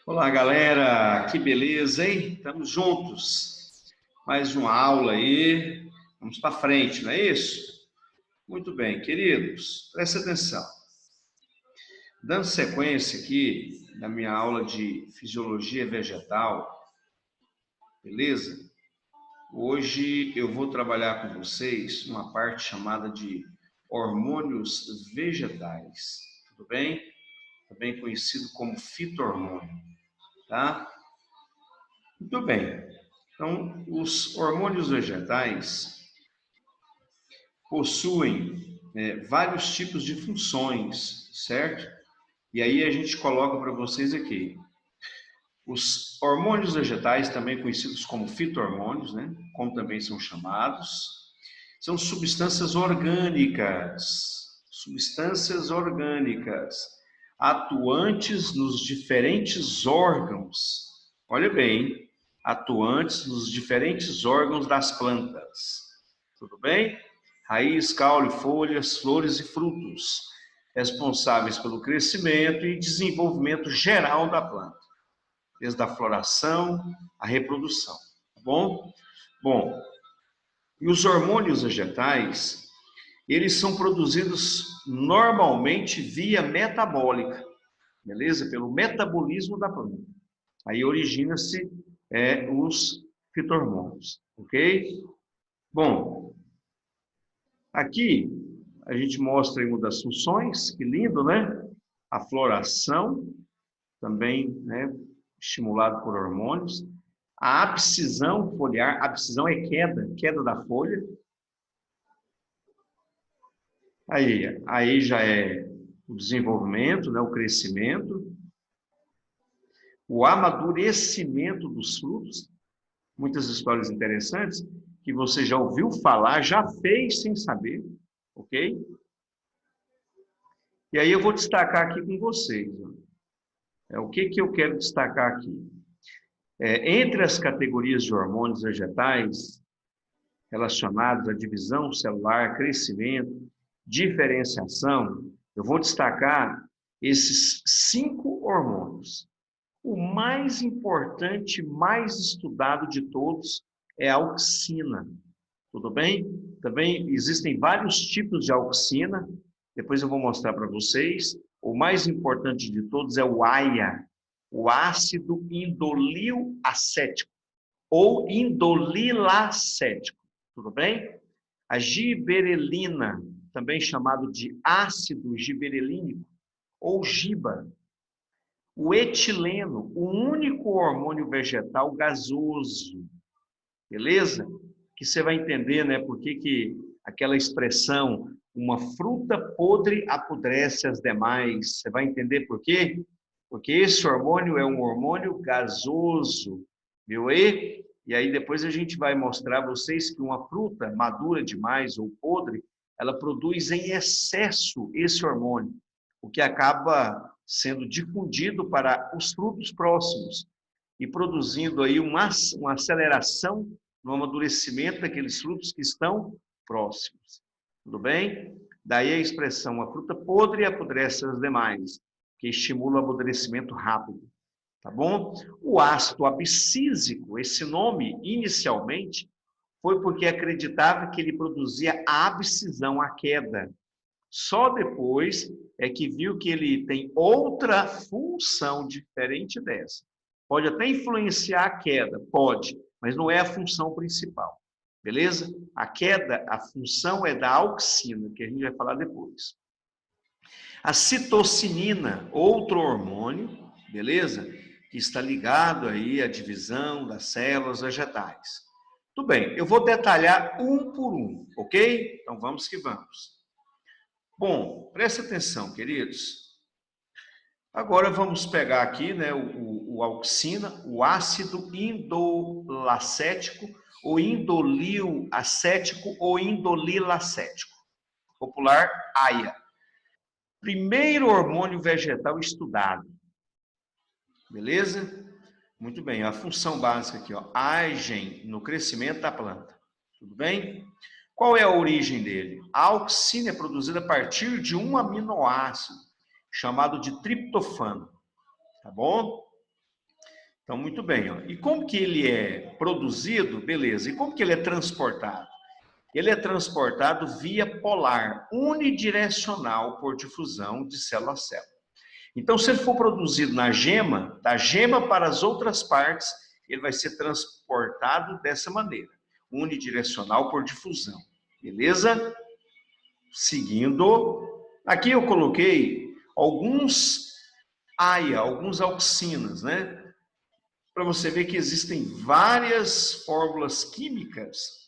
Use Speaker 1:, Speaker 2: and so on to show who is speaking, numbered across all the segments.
Speaker 1: Olá, galera, que beleza, hein? Estamos juntos. Mais uma aula aí. Vamos para frente, não é isso? Muito bem, queridos, presta atenção. Dando sequência aqui na minha aula de fisiologia vegetal, beleza? Hoje eu vou trabalhar com vocês uma parte chamada de hormônios vegetais, tudo bem? Também conhecido como fito-hormônio, tá? Muito bem. Então, os hormônios vegetais possuem vários tipos de funções, certo? E aí a gente coloca para vocês aqui. Os hormônios vegetais, também conhecidos como fito-hormônios, né? Como também são chamados, são substâncias orgânicas, atuantes nos diferentes órgãos. Olha bem, atuantes nos diferentes órgãos das plantas. Tudo bem? Raiz, caule, folhas, flores e frutos, responsáveis pelo crescimento e desenvolvimento geral da planta, desde a floração à reprodução. Tá bom? Bom, e os hormônios vegetais, eles são produzidos normalmente via metabólica, beleza? Pelo metabolismo da planta. Aí origina-se os fito-hormônios, ok? Bom, aqui a gente mostra uma das funções, que lindo, né? A floração, também, né, estimulado por hormônios. A abscisão foliar, abscisão é queda da folha. Aí já é o desenvolvimento, né, o crescimento, o amadurecimento dos frutos. Muitas histórias interessantes que você já ouviu falar, já fez sem saber, ok? E aí eu vou destacar aqui com vocês. O que eu quero destacar aqui? Entre as categorias de hormônios vegetais relacionados à divisão celular, crescimento, diferenciação, eu vou destacar esses 5 hormônios. O mais importante, mais estudado de todos é a auxina. Tudo bem? Também existem vários tipos de auxina, depois eu vou mostrar para vocês. O mais importante de todos é o AIA, o ácido indolil acético, ou indolilacético. Tudo bem? A giberelina, também chamado de ácido giberelínico, ou GIBA. O etileno, o único hormônio vegetal gasoso, beleza? Que você vai entender, né, por que aquela expressão, uma fruta podre apodrece as demais, você vai entender por quê? Porque esse hormônio é um hormônio gasoso, viu aí? E aí depois a gente vai mostrar a vocês que uma fruta madura demais ou podre, ela produz em excesso esse hormônio, o que acaba sendo difundido para os frutos próximos e produzindo aí uma aceleração no amadurecimento daqueles frutos que estão próximos. Tudo bem? Daí a expressão, a fruta podre apodrece as demais, que estimula o amadurecimento rápido. Tá bom? O ácido abscísico, esse nome, inicialmente, foi porque acreditava que ele produzia a abscisão, a queda. Só depois é que viu que ele tem outra função diferente dessa. Pode até influenciar a queda, pode, mas não é a função principal. Beleza? A queda, a função é da auxina, que a gente vai falar depois. A citocinina, outro hormônio, beleza? Que está ligado aí à divisão das células vegetais. Tudo bem, eu vou detalhar um por um, ok? Então vamos que vamos. Bom, presta atenção, queridos. Agora vamos pegar aqui, né, o auxina, o ácido indolacético, ou indolil acético, ou indolilacético. Popular, AIA. Primeiro hormônio vegetal estudado. Beleza? Muito bem, a função básica aqui, ó, agem no crescimento da planta. Tudo bem? Qual é a origem dele? A auxina é produzida a partir de um aminoácido, chamado de triptofano. Tá bom? Então, muito bem. Ó. E como que ele é produzido? Beleza. E como que ele é transportado? Ele é transportado via polar, unidirecional por difusão de célula a célula. Então, se ele for produzido na gema, da gema para as outras partes, ele vai ser transportado dessa maneira, unidirecional por difusão. Beleza? Seguindo, aqui eu coloquei alguns AIA, alguns auxinas, né? Para você ver que existem várias fórmulas químicas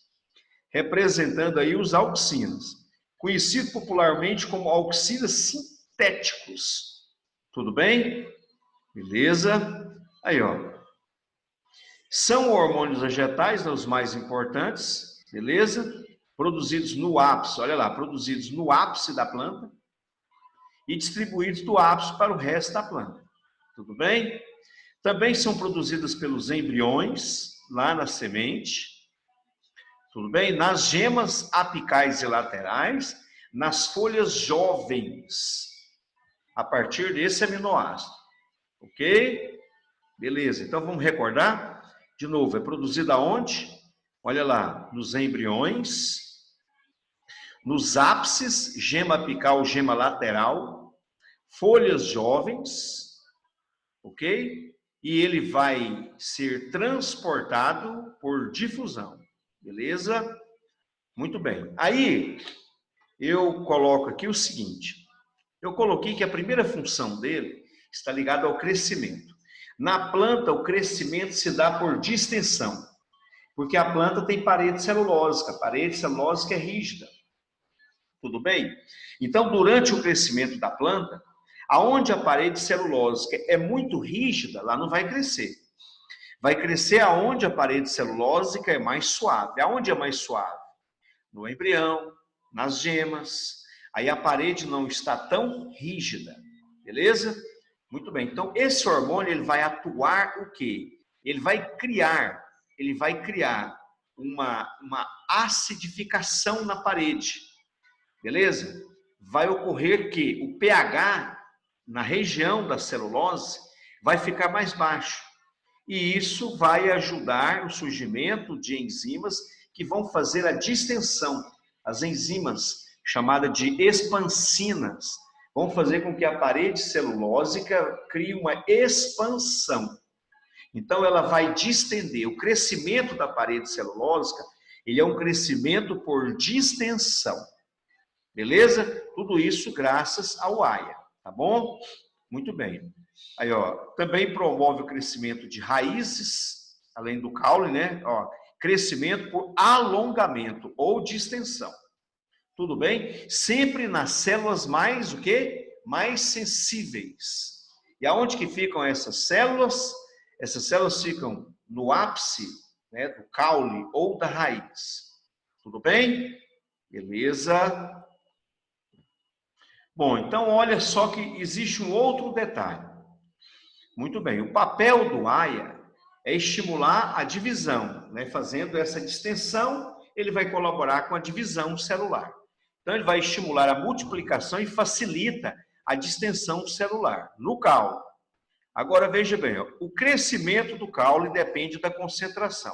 Speaker 1: representando aí os auxinas, conhecido popularmente como auxinas sintéticos. Tudo bem? Beleza? Aí, ó. São hormônios vegetais, os mais importantes, beleza? Produzidos no ápice, olha lá, produzidos no ápice da planta e distribuídos do ápice para o resto da planta. Tudo bem? Também são produzidas pelos embriões, lá na semente, tudo bem? Nas gemas apicais e laterais, nas folhas jovens, a partir desse aminoácido. Ok? Beleza, então vamos recordar? De novo, é produzida onde? Olha lá, nos embriões, nos ápices, gema apical, gema lateral, folhas jovens, ok? E ele vai ser transportado por difusão, beleza? Muito bem. Aí, eu coloco aqui o seguinte, eu coloquei que a primeira função dele está ligada ao crescimento. Na planta, o crescimento se dá por distensão, porque a planta tem parede celulósica, a parede celulósica é rígida. Tudo bem? Então, durante o crescimento da planta, aonde a parede celulósica é muito rígida, lá não vai crescer. Vai crescer aonde a parede celulósica é mais suave. Aonde é mais suave? No embrião, nas gemas. Aí a parede não está tão rígida. Beleza? Muito bem. Então, esse hormônio ele vai atuar o quê? Ele vai criar uma acidificação na parede. Beleza? Vai ocorrer que o pH na região da celulose vai ficar mais baixo. E isso vai ajudar o surgimento de enzimas que vão fazer a distensão. As enzimas chamadas de expansinas vão fazer com que a parede celulósica crie uma expansão. Então, ela vai distender. O crescimento da parede celulósica, ele é um crescimento por distensão. Beleza? Tudo isso graças ao AIA, tá bom? Muito bem. Aí, ó, também promove o crescimento de raízes, além do caule, né? Ó, crescimento por alongamento ou distensão. Tudo bem? Sempre nas células mais, o quê? Mais sensíveis. E aonde que ficam essas células? Essas células ficam no ápice, né, do caule ou da raiz. Tudo bem? Beleza? Bom, então olha só que existe um outro detalhe. Muito bem, o papel do AIA é estimular a divisão, né? Fazendo essa distensão, ele vai colaborar com a divisão celular. Então, ele vai estimular a multiplicação e facilita a distensão celular no caule. Agora, veja bem, ó, o crescimento do caule depende da concentração.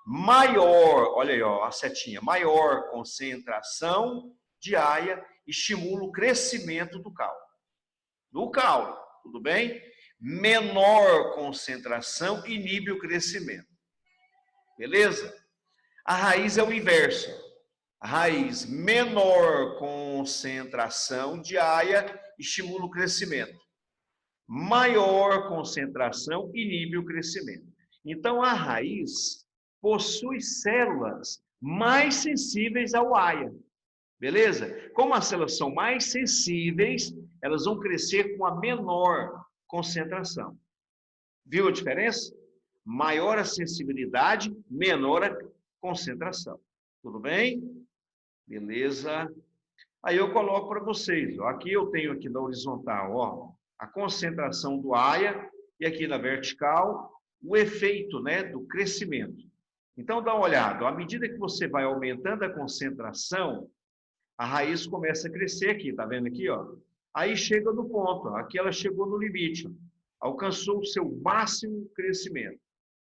Speaker 1: Maior, olha aí, ó, a setinha, maior concentração de AIA estimula o crescimento do caule. No caule, tudo bem? Menor concentração inibe o crescimento. Beleza? A raiz é o inverso. A raiz, menor concentração de AIA estimula o crescimento. Maior concentração inibe o crescimento. Então, a raiz possui células mais sensíveis ao AIA. Beleza? Como as células são mais sensíveis, elas vão crescer com a menor concentração. Viu a diferença? Maior a sensibilidade, menor a concentração. Tudo bem? Beleza? Aí eu coloco para vocês. Ó, aqui eu tenho aqui na horizontal, ó, a concentração do AIA e aqui na vertical o efeito, né, do crescimento. Então dá uma olhada. À medida que você vai aumentando a concentração, a raiz começa a crescer aqui, tá vendo aqui, ó? Aí chega no ponto, ó, aqui ela chegou no limite. Ó. alcançou o seu máximo crescimento.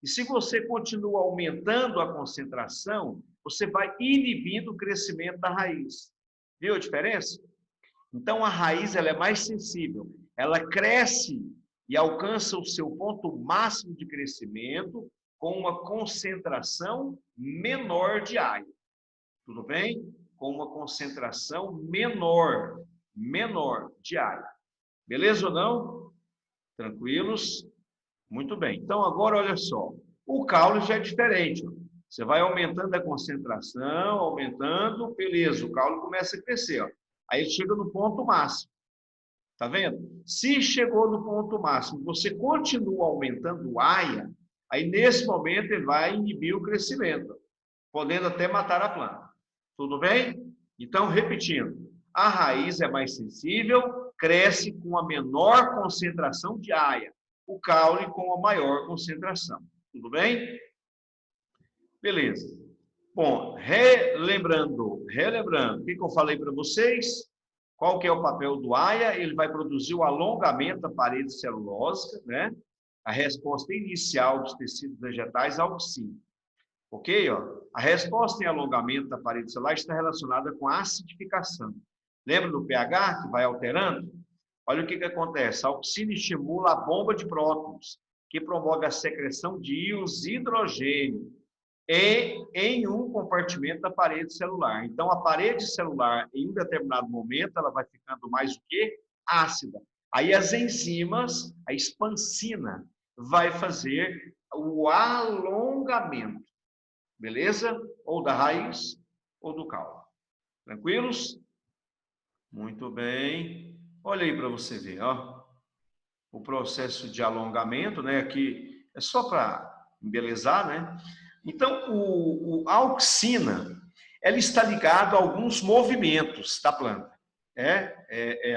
Speaker 1: E se você continua aumentando a concentração, você vai inibindo o crescimento da raiz. Viu a diferença? Então, a raiz ela é mais sensível. Ela cresce e alcança o seu ponto máximo de crescimento com uma concentração menor de área. Tudo bem? Com uma concentração menor de área. Beleza ou não? Tranquilos? Muito bem. Então, agora, olha só. O caule já é diferente. Você vai aumentando a concentração, aumentando, beleza, o caule começa a crescer. Ó. Aí ele chega no ponto máximo. Tá vendo? Se chegou no ponto máximo, você continua aumentando o AIA, aí nesse momento ele vai inibir o crescimento, podendo até matar a planta. Tudo bem? Então, repetindo, a raiz é mais sensível, cresce com a menor concentração de AIA, o caule com a maior concentração. Tudo bem? Beleza. Bom, relembrando, o que eu falei para vocês? Qual que é o papel do AIA? Ele vai produzir o alongamento da parede celulósica, né? A resposta inicial dos tecidos vegetais à auxina. Ok? Ó? A resposta em alongamento da parede celular está relacionada com a acidificação. Lembra do pH que vai alterando? Olha o que acontece. A auxina estimula a bomba de prótons, que promove a secreção de íons hidrogênio em um compartimento da parede celular. Então, a parede celular, em um determinado momento, ela vai ficando mais o quê? Ácida. Aí as enzimas, a expansina, vai fazer o alongamento. Beleza? Ou da raiz ou do caule. Tranquilos? Muito bem. Olha aí para você ver, ó. O processo de alongamento, né? Aqui é só para embelezar, né? Então, a auxina, ela está ligada a alguns movimentos da planta.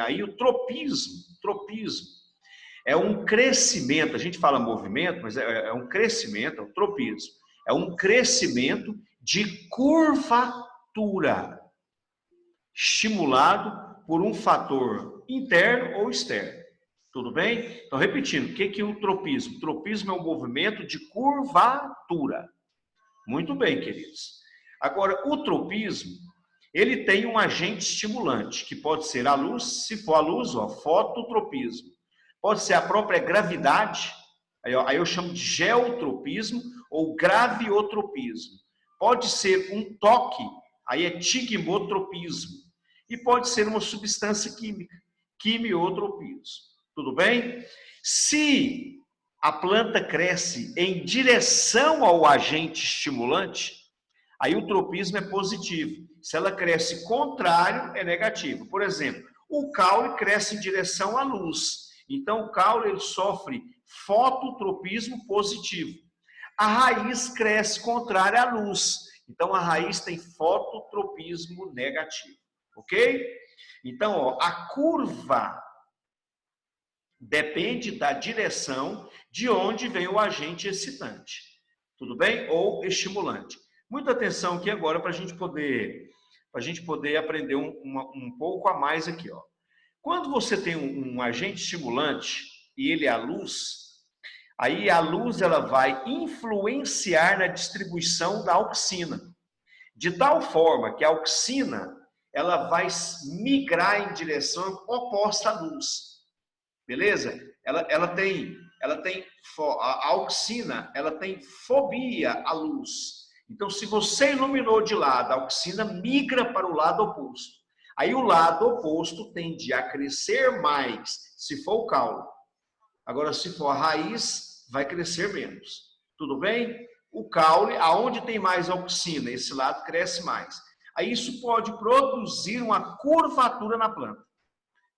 Speaker 1: Aí o tropismo. É um crescimento, a gente fala movimento, mas é um crescimento, é o tropismo. É um crescimento de curvatura, estimulado por um fator interno ou externo. Tudo bem? Então, repetindo, o que é o tropismo? O tropismo é um movimento de curvatura. Muito bem, queridos. Agora, o tropismo, ele tem um agente estimulante, que pode ser a luz, se for a luz, ó, fototropismo. Pode ser a própria gravidade, aí eu chamo de geotropismo ou graviotropismo. Pode ser um toque, aí é tigmotropismo. E pode ser uma substância química, quimiotropismo. Tudo bem? Se a planta cresce em direção ao agente estimulante, aí o tropismo é positivo. Se ela cresce contrário, é negativo. Por exemplo, o caule cresce em direção à luz. Então, o caule ele sofre fototropismo positivo. A raiz cresce contrária à luz. Então, a raiz tem fototropismo negativo. Ok? Então, ó, a curva depende da direção de onde vem o agente excitante. Tudo bem? Ou estimulante. Muita atenção aqui agora para a gente poder aprender um pouco a mais aqui. Ó. Quando você tem um agente estimulante e ele é a luz, aí a luz ela vai influenciar na distribuição da auxina. De tal forma que a auxina ela vai migrar em direção oposta à luz. Beleza? A auxina, ela tem fobia à luz. Então, se você iluminou de lado, a auxina migra para o lado oposto. Aí o lado oposto tende a crescer mais, se for o caule. Agora, se for a raiz, vai crescer menos. Tudo bem? O caule, aonde tem mais auxina, esse lado cresce mais. Aí isso pode produzir uma curvatura na planta.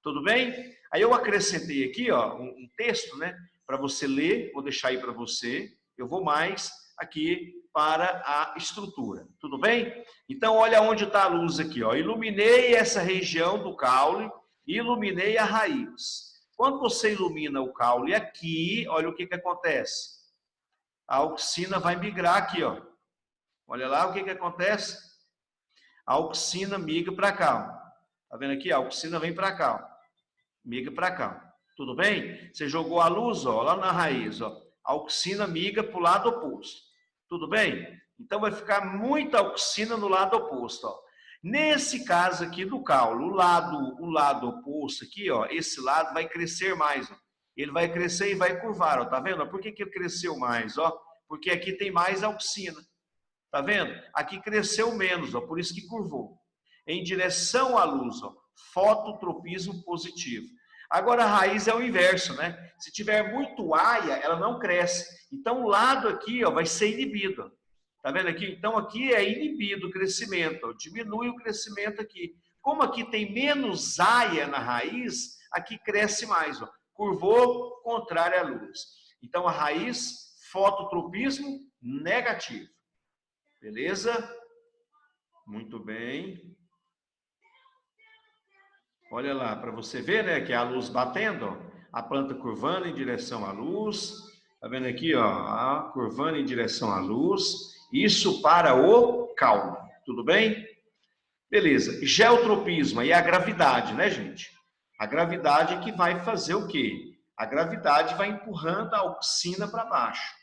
Speaker 1: Tudo bem? Aí eu acrescentei aqui, ó, um texto, né, para você ler, vou deixar aí para você. Eu vou mais aqui para a estrutura. Tudo bem? Então, olha onde está a luz aqui, ó. Iluminei essa região do caule, iluminei a raiz. Quando você ilumina o caule aqui, olha o que acontece. A auxina vai migrar aqui, ó. Olha lá o que acontece. A auxina migra para cá, ó. Tá vendo aqui? A auxina vem para cá, ó. Migra para cá. Tudo bem? Você jogou a luz, ó, lá na raiz, ó. A auxina migra para o lado oposto. Tudo bem? Então vai ficar muita auxina no lado oposto, ó. Nesse caso aqui do caule, o lado oposto aqui, ó, esse lado vai crescer mais, ó. Ele vai crescer e vai curvar, ó, tá vendo? Por que que ele cresceu mais, ó? Porque aqui tem mais auxina. Tá vendo? Aqui cresceu menos, ó, por isso que curvou. Em direção à luz, ó, fototropismo positivo. Agora a raiz é o inverso, né? Se tiver muito aia, ela não cresce. Então o lado aqui, ó, vai ser inibido. Tá vendo aqui? Então aqui é inibido o crescimento, ó, diminui o crescimento aqui. Como aqui tem menos aia na raiz, aqui cresce mais, ó. Curvou, contrário à luz. Então a raiz, fototropismo negativo. Beleza? Muito bem. Olha lá, para você ver, né, que é a luz batendo, ó, a planta curvando em direção à luz. Tá vendo aqui, ó, curvando em direção à luz. Isso para o caule. Tudo bem? Beleza. Geotropismo e a gravidade, né, gente? A gravidade que vai fazer o quê? A gravidade vai empurrando a auxina para baixo.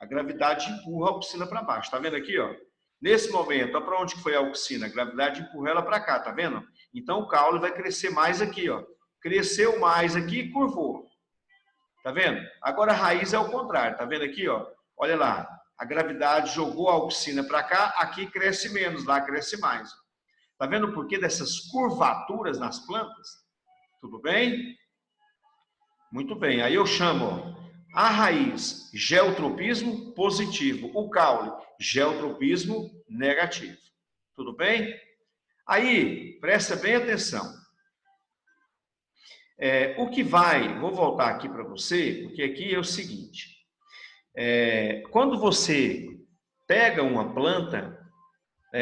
Speaker 1: A gravidade empurra a auxina para baixo. Tá vendo aqui, ó? Nesse momento, olha para onde que foi a auxina. A gravidade empurra ela para cá, tá vendo? Então o caule vai crescer mais aqui, ó. Cresceu mais aqui e curvou. Tá vendo? Agora a raiz é o contrário, tá vendo aqui, ó? Olha lá. A gravidade jogou a auxina para cá, aqui cresce menos, lá cresce mais. Tá vendo o porquê dessas curvaturas nas plantas? Tudo bem? Muito bem. Aí eu chamo, ó, a raiz, geotropismo positivo. O caule, geotropismo negativo. Tudo bem? Aí, presta bem atenção. O que vai, vou voltar aqui para você, porque aqui é o seguinte. Quando você pega uma planta,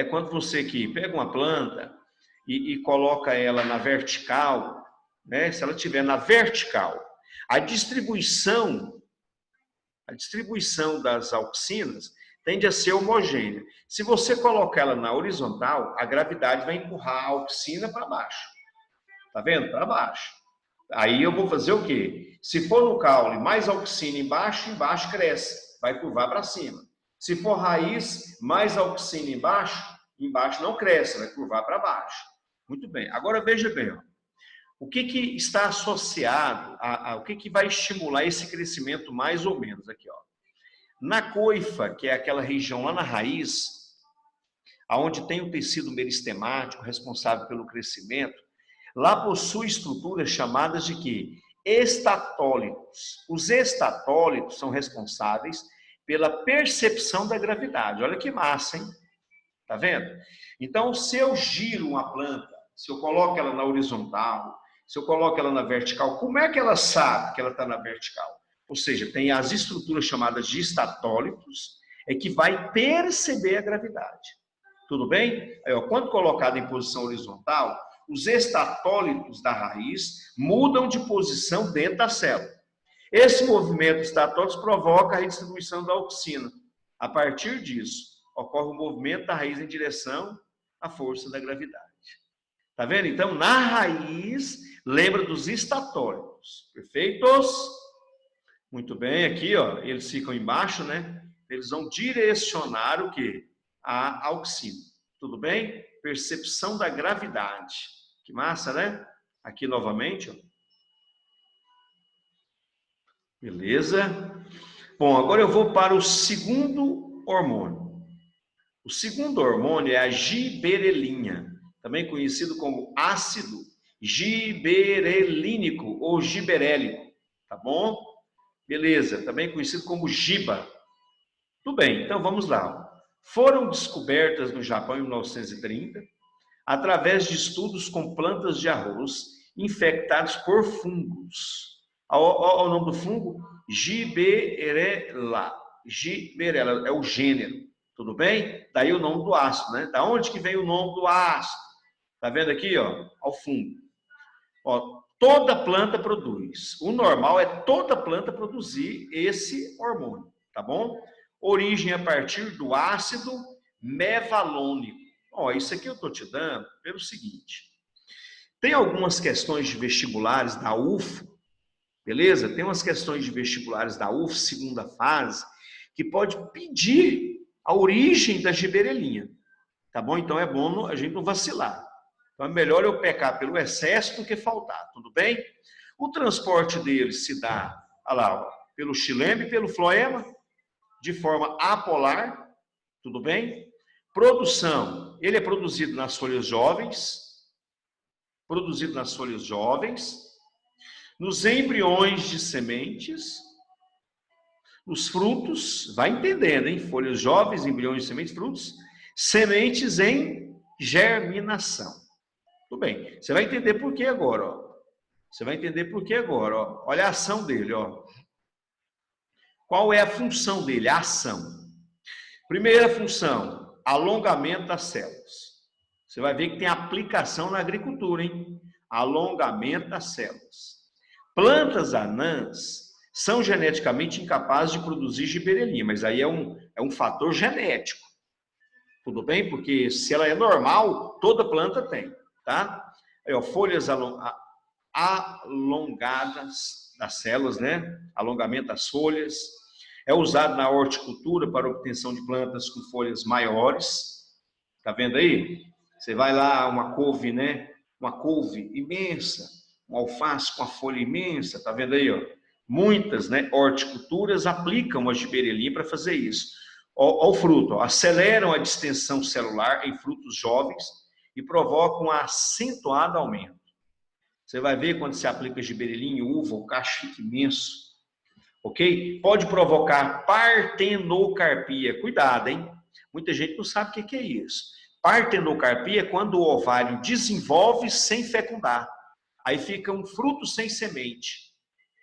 Speaker 1: quando você aqui pega uma planta e coloca ela na vertical, né, se ela estiver na vertical, a distribuição das auxinas tende a ser homogênea. Se você colocar ela na horizontal, a gravidade vai empurrar a auxina para baixo. Tá vendo? Para baixo. Aí eu vou fazer o quê? Se for no caule, mais auxina embaixo cresce, vai curvar para cima. Se for raiz, mais auxina embaixo não cresce, vai curvar para baixo. Muito bem. Agora veja bem, ó. O que está associado o que vai estimular esse crescimento mais ou menos aqui, ó. Na coifa, que é aquela região lá na raiz, aonde tem o tecido meristemático responsável pelo crescimento, lá possui estruturas chamadas de quê? Estatólitos. Os estatólitos são responsáveis pela percepção da gravidade. Olha que massa, hein? Tá vendo? Então, se eu giro uma planta, se eu coloco ela na horizontal, se eu coloco ela na vertical, como é que ela sabe que ela está na vertical? Ou seja, tem as estruturas chamadas de estatólitos, que vai perceber a gravidade. Tudo bem? Aí, ó, quando colocado em posição horizontal, os estatólitos da raiz mudam de posição dentro da célula. Esse movimento de estatólitos provoca a redistribuição da auxina. A partir disso, ocorre o movimento da raiz em direção à força da gravidade. Tá vendo? Então, na raiz, lembra dos estatólitos. Perfeitos? Muito bem, aqui, ó, eles ficam embaixo, né? Eles vão direcionar o quê? A auxina. Tudo bem? Percepção da gravidade. Que massa, né? Aqui novamente, ó. Beleza? Bom, agora eu vou para o segundo hormônio. O segundo hormônio é a giberelina, também conhecido como ácido giberelínico ou giberélico, tá bom? Beleza, também conhecido como giba. Tudo bem, então vamos lá. Foram descobertas no Japão em 1930, através de estudos com plantas de arroz infectadas por fungos. Olha o nome do fungo? Giberella. Giberella é o gênero. Tudo bem? Daí o nome do ácido, né? Da onde que vem o nome do ácido? Tá vendo aqui, ó? Ao fungo. Ó, toda planta produz. O normal é toda planta produzir esse hormônio, tá bom? Origem a partir do ácido mevalônico. Ó, isso aqui eu tô te dando pelo seguinte. Tem algumas questões de vestibulares da UFO Beleza? Tem umas questões de vestibulares da UF, segunda fase, que pode pedir a origem da giberelinha. Tá bom? Então é bom a gente não vacilar. Então é melhor eu pecar pelo excesso do que faltar, tudo bem? O transporte dele se dá, olha lá, ó, pelo xilema e pelo floema, de forma apolar, tudo bem? Produção, ele é produzido nas folhas jovens, nos embriões de sementes, nos frutos, vai entendendo, hein? Folhas jovens, embriões de sementes, frutos, sementes em germinação. Tudo bem, você vai entender por que agora, ó. Você vai entender por que agora, ó. Olha a ação dele, ó. Qual é a função dele? A ação. Primeira função, alongamento das células. Você vai ver que tem aplicação na agricultura, hein? Alongamento das células. Plantas anãs são geneticamente incapazes de produzir giberelina, mas aí é um fator genético. Tudo bem? Porque se ela é normal, toda planta tem, tá? Aí, ó, folhas alongadas das células, né? Alongamento das folhas. É usado na horticultura para obtenção de plantas com folhas maiores. Tá vendo aí? Você vai lá, uma couve, né? Uma couve imensa, um alface com a folha imensa, tá vendo aí, ó? Muitas, né, horticulturas aplicam a giberelina para fazer isso. Ó, o fruto, ó, aceleram a distensão celular em frutos jovens e provocam um acentuado aumento. Você vai ver quando se aplica giberelina em uva, o cacho fica imenso. Ok? Pode provocar partenocarpia. Cuidado, hein? Muita gente não sabe o que é isso. Partenocarpia é quando o ovário desenvolve sem fecundar. Aí fica um fruto sem semente.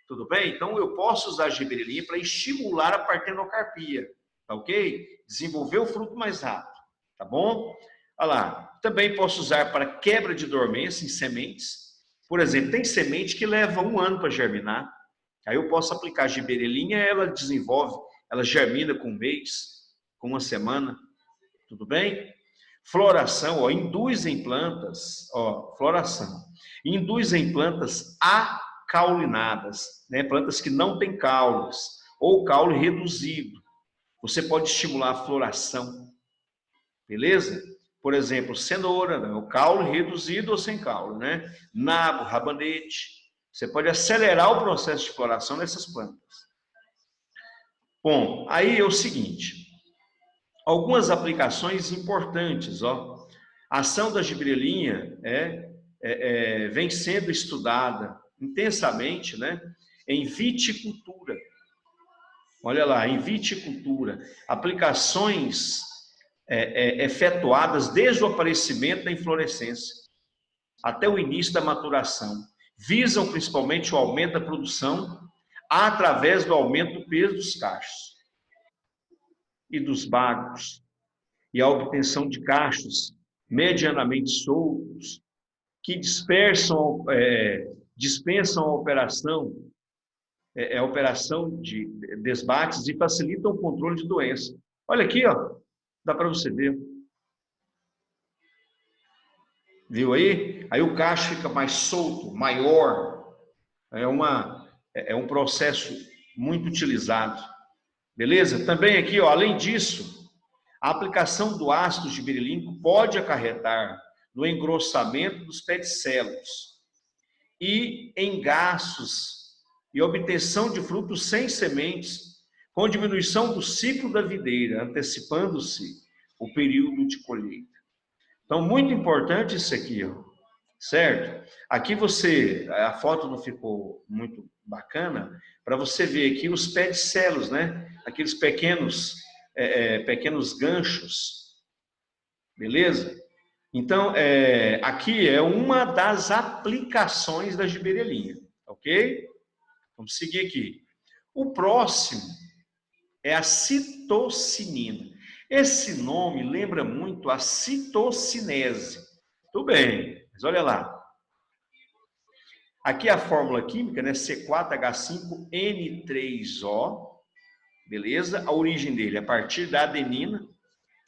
Speaker 1: Tudo bem? Então eu posso usar a giberelina para estimular a partenocarpia. Tá ok? Desenvolver o fruto mais rápido. Tá bom? Olha lá. Também posso usar para quebra de dormência em sementes. Por exemplo, tem semente que leva 1 ano para germinar. Aí eu posso aplicar a giberelina, ela desenvolve, ela germina com 1 mês, com 1 semana. Tudo bem? Floração, ó, induz em plantas, ó, floração. Induz em plantas acaulinadas, né? Plantas que não têm caules, ou caule reduzido. Você pode estimular a floração, beleza? Por exemplo, cenoura, né? O caule reduzido ou sem caule, né? Nabo, rabanete. Você pode acelerar o processo de floração dessas plantas. Bom, aí é o seguinte, algumas aplicações importantes, ó. A ação da giberelina vem sendo estudada intensamente, né, em viticultura. Olha lá, em viticultura, aplicações efetuadas desde o aparecimento da inflorescência até o início da maturação, visam principalmente o aumento da produção através do aumento do peso dos cachos e dos bagos e a obtenção de cachos medianamente soltos que dispensam a operação de desbates e facilitam o controle de doença. Olha aqui, ó, dá para você ver. Viu aí? Aí o cacho fica mais solto, maior. É um processo muito utilizado. Beleza? Também aqui, ó, além disso, a aplicação do ácido giberelínico pode acarretar no engrossamento dos pedicelos e em gastos e obtenção de frutos sem sementes, com diminuição do ciclo da videira, antecipando-se o período de colheita. Então, muito importante isso aqui, ó, certo? Aqui a foto não ficou muito bacana, para você ver aqui os pedicelos, né? Aqueles pequenos ganchos, beleza? Então, aqui é uma das aplicações da giberelina, ok? Vamos seguir aqui. O próximo é a citocinina. Esse nome lembra muito a citocinese. Tudo bem, mas olha lá. Aqui é a fórmula química, né? C4H5N3O, beleza? A origem dele é a partir da adenina,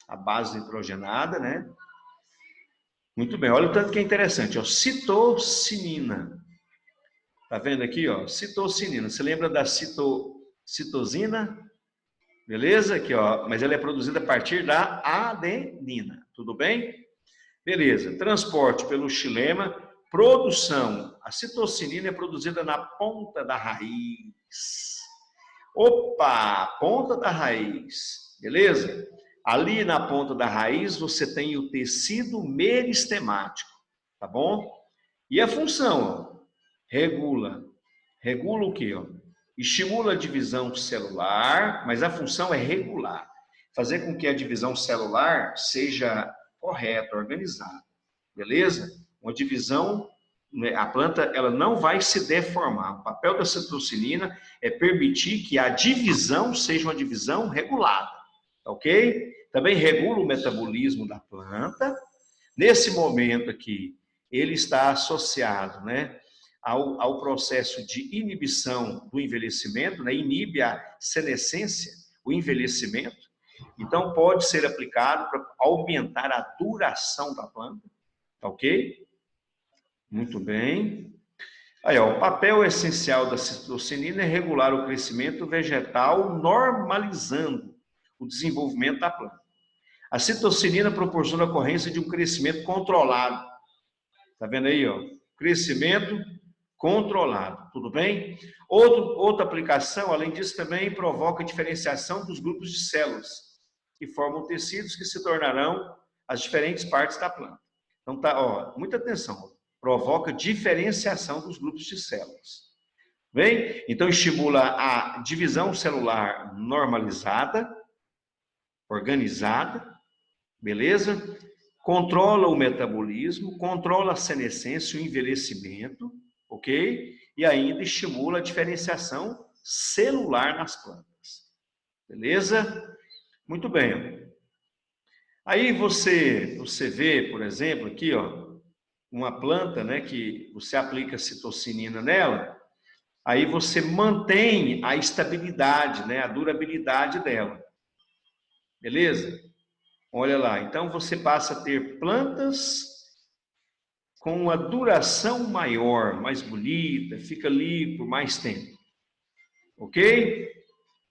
Speaker 1: a base nitrogenada, né? Muito bem, olha o tanto que é interessante, ó, citocinina. Tá vendo aqui, ó? Citocinina. Você lembra da citosina? Beleza? Aqui, ó. Mas ela é produzida a partir da adenina. Tudo bem? Beleza. Transporte pelo xilema. Produção. A citocinina é produzida na ponta da raiz. Opa! Ponta da raiz. Beleza? Ali na ponta da raiz você tem o tecido meristemático. Tá bom? E a função, ó, regula. Regula o quê? Ó? Estimula a divisão celular, mas a função é regular. Fazer com que a divisão celular seja correta, organizada. Beleza? Uma divisão, a planta ela não vai se deformar. O papel da citocinina é permitir que a divisão seja uma divisão regulada. Ok? Também regula o metabolismo da planta. Nesse momento aqui, ele está associado, né, ao processo de inibição do envelhecimento, né, inibe a senescência, o envelhecimento. Então, pode ser aplicado para aumentar a duração da planta, tá ok? Muito bem. Aí, ó, o papel essencial da citocinina é regular o crescimento vegetal, normalizando o desenvolvimento da planta. A citocinina proporciona a ocorrência de um crescimento controlado. Tá vendo aí, ó? Crescimento controlado, tudo bem? Outra aplicação, além disso, também provoca diferenciação dos grupos de células, que formam tecidos que se tornarão as diferentes partes da planta. Então, tá, ó, muita atenção. Provoca diferenciação dos grupos de células. Bem? Então, estimula a divisão celular normalizada, organizada, beleza? Controla o metabolismo, controla a senescência, o envelhecimento, ok? E ainda estimula a diferenciação celular nas plantas. Beleza? Muito bem. Aí você vê, por exemplo, aqui, ó, uma planta, né, que você aplica citocinina nela, aí você mantém a estabilidade, né, a durabilidade dela. Beleza? Olha lá, então você passa a ter plantas com uma duração maior, mais bonita, fica ali por mais tempo. Ok?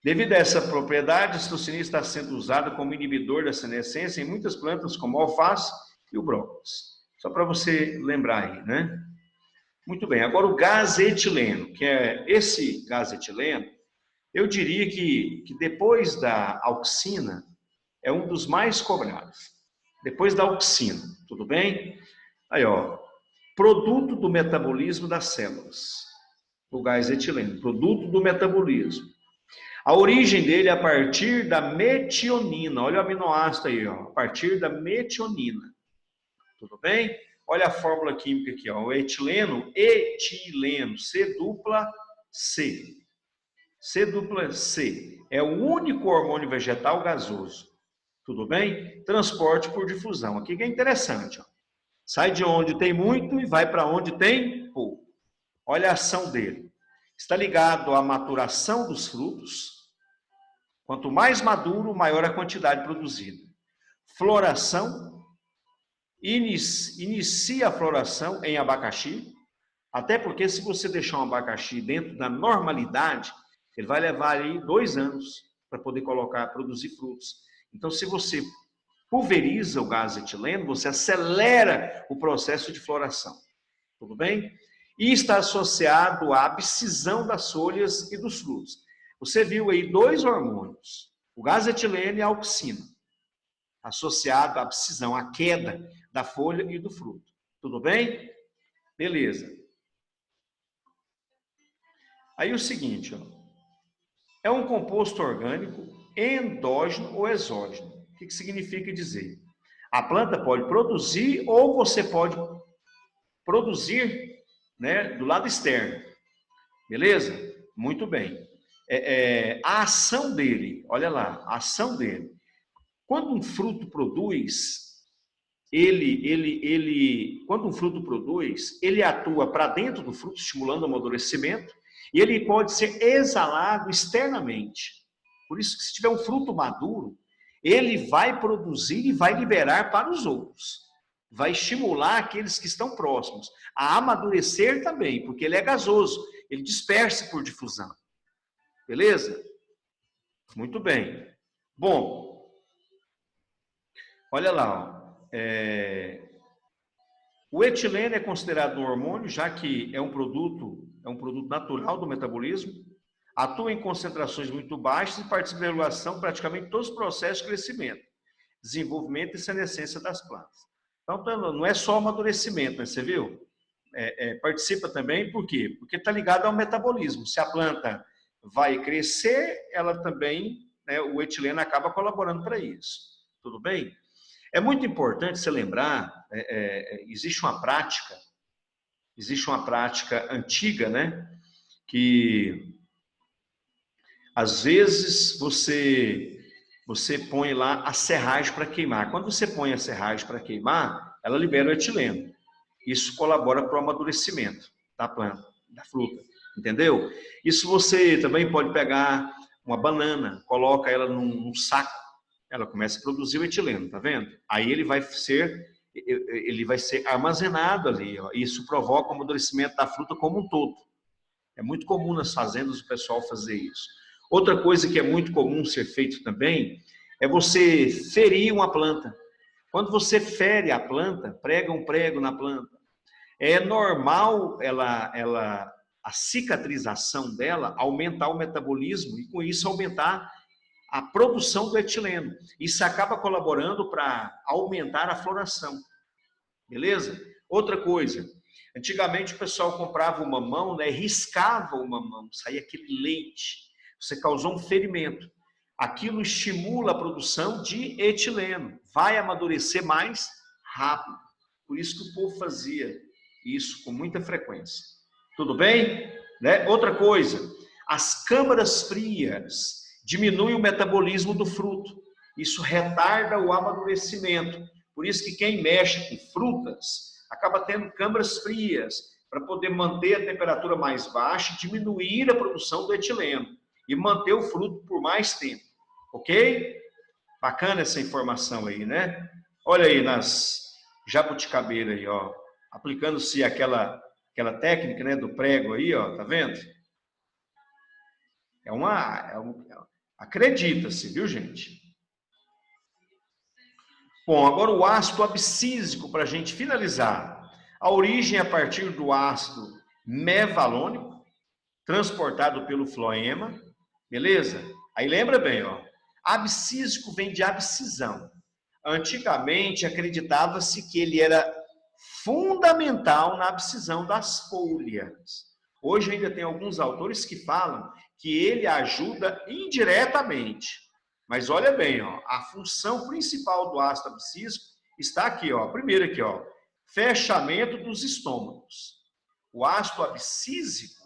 Speaker 1: Devido a essa propriedade, a citocinina está sendo usada como inibidor da senescência em muitas plantas, como o alface e o brócolis. Só para você lembrar aí, né? Muito bem, agora o gás etileno, que é esse gás etileno, eu diria que depois da auxina, é um dos mais cobrados. Depois da auxina, tudo bem? Aí, ó, produto do metabolismo das células. O gás etileno, produto do metabolismo. A origem dele é a partir da metionina. Olha o aminoácido aí, ó, a partir da metionina. Tudo bem? Olha a fórmula química aqui, ó, o etileno, C dupla C. C dupla C. É o único hormônio vegetal gasoso. Tudo bem? Transporte por difusão. Aqui que é interessante, ó. Sai de onde tem muito e vai para onde tem pouco. Olha a ação dele. Está ligado à maturação dos frutos. Quanto mais maduro, maior a quantidade produzida. Floração. Inicia a floração em abacaxi. Até porque se você deixar um abacaxi dentro da normalidade, ele vai levar aí 2 anos para poder produzir frutos. Então, se você pulveriza o gás etileno, você acelera o processo de floração. Tudo bem? E está associado à abscisão das folhas e dos frutos. Você viu aí 2 hormônios, o gás etileno e a auxina, associado à abscisão, à queda da folha e do fruto. Tudo bem? Beleza. Aí o seguinte, ó, é um composto orgânico endógeno ou exógeno. O que significa dizer? A planta pode produzir ou você pode produzir, né, do lado externo. Beleza? Muito bem. A ação dele, olha lá, a ação dele. Quando um fruto produz, quando um fruto produz, ele atua para dentro do fruto, estimulando o amadurecimento, e ele pode ser exalado externamente. Por isso que se tiver um fruto maduro, ele vai produzir e vai liberar para os outros. vai estimular aqueles que estão próximos a amadurecer também, porque ele é gasoso, ele dispersa por difusão. Beleza? Muito bem. Bom, olha lá, ó. O etileno é considerado um hormônio, já que é um produto natural do metabolismo, atua em concentrações muito baixas e participa da regulação de praticamente todos os processos de crescimento, desenvolvimento e senescência das plantas. Então, não é só amadurecimento, né? Você viu? Participa também, por quê? Porque está ligado ao metabolismo. Se a planta vai crescer, ela também, né, o etileno acaba colaborando para isso. Tudo bem? É muito importante você lembrar, existe uma prática antiga, né, que às vezes você põe lá a serragem para queimar. Quando você põe a serragem para queimar, ela libera o etileno. Isso colabora para o amadurecimento da planta, da fruta, entendeu? Isso você também pode pegar uma banana, coloca ela num saco, ela começa a produzir o etileno, tá vendo? Aí ele vai ser armazenado ali, ó. Isso provoca o amadurecimento da fruta como um todo. É muito comum nas fazendas o pessoal fazer isso. Outra coisa que é muito comum ser feito também é você ferir uma planta. Quando você fere a planta, prega um prego na planta, é normal a cicatrização dela aumentar o metabolismo e com isso aumentar a produção do etileno. Isso acaba colaborando para aumentar a floração. Beleza? Outra coisa, antigamente o pessoal comprava o mamão, né, riscava o mamão, saía aquele leite. Você causou um ferimento. Aquilo estimula a produção de etileno. Vai amadurecer mais rápido. Por isso que o povo fazia isso com muita frequência. Tudo bem? Né? Outra coisa, as câmaras frias diminuem o metabolismo do fruto. Isso retarda o amadurecimento. Por isso que quem mexe com frutas acaba tendo câmaras frias para poder manter a temperatura mais baixa e diminuir a produção do etileno e manter o fruto por mais tempo. Ok? Bacana essa informação aí, né? Olha aí nas jabuticabeiras aí, ó, aplicando-se aquela técnica, né, do prego aí, ó, tá vendo? Acredita-se, viu, gente? Bom, agora o ácido abscísico, para a gente finalizar. A origem é a partir do ácido mevalônico, transportado pelo floema, beleza? Aí lembra bem, ó, abscísico vem de abscisão. Antigamente acreditava-se que ele era fundamental na abscisão das folhas. Hoje ainda tem alguns autores que falam que ele ajuda indiretamente. Mas olha bem, ó, a função principal do ácido abscísico está aqui, ó. Primeiro aqui, ó, fechamento dos estômagos. O ácido abscísico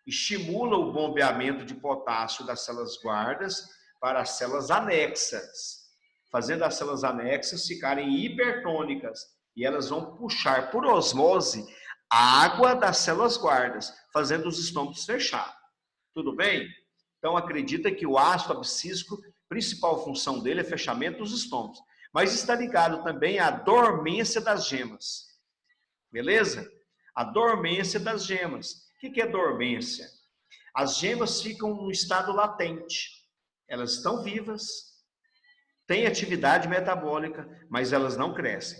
Speaker 1: estimula o bombeamento de potássio das células guardas para as células anexas, fazendo as células anexas ficarem hipertônicas e elas vão puxar por osmose a água das células guardas, fazendo os estômagos fechar. Tudo bem? Então acredita que o ácido abscísico, principal função dele é fechamento dos estômagos, mas está ligado também à dormência das gemas. Beleza? A dormência das gemas. O que é dormência? As gemas ficam no estado latente. Elas estão vivas, têm atividade metabólica, mas elas não crescem.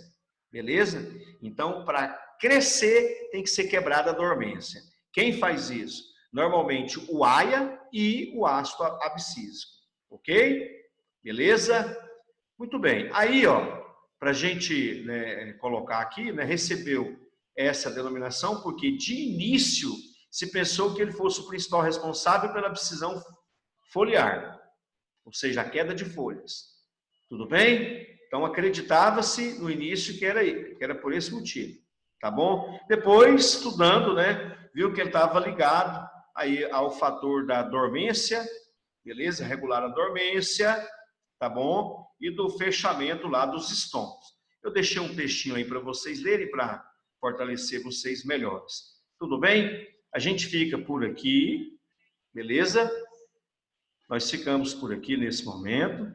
Speaker 1: Beleza? Então, para crescer, tem que ser quebrada a dormência. Quem faz isso? Normalmente o AIA e o ácido abscísico. Ok? Beleza? Muito bem. Aí, ó, para a gente, né, colocar aqui, né, recebeu essa denominação porque de início se pensou que ele fosse o principal responsável pela abscisão foliar, ou seja, a queda de folhas. Tudo bem? Então acreditava-se no início que era por esse motivo, tá bom? Depois, estudando, né, viu que ele estava ligado aí ao fator da dormência, beleza? Regular a dormência, tá bom? E do fechamento lá dos estômagos. Eu deixei um textinho aí para vocês lerem para fortalecer vocês melhores. Tudo bem? A gente fica por aqui, beleza? Nós ficamos por aqui nesse momento.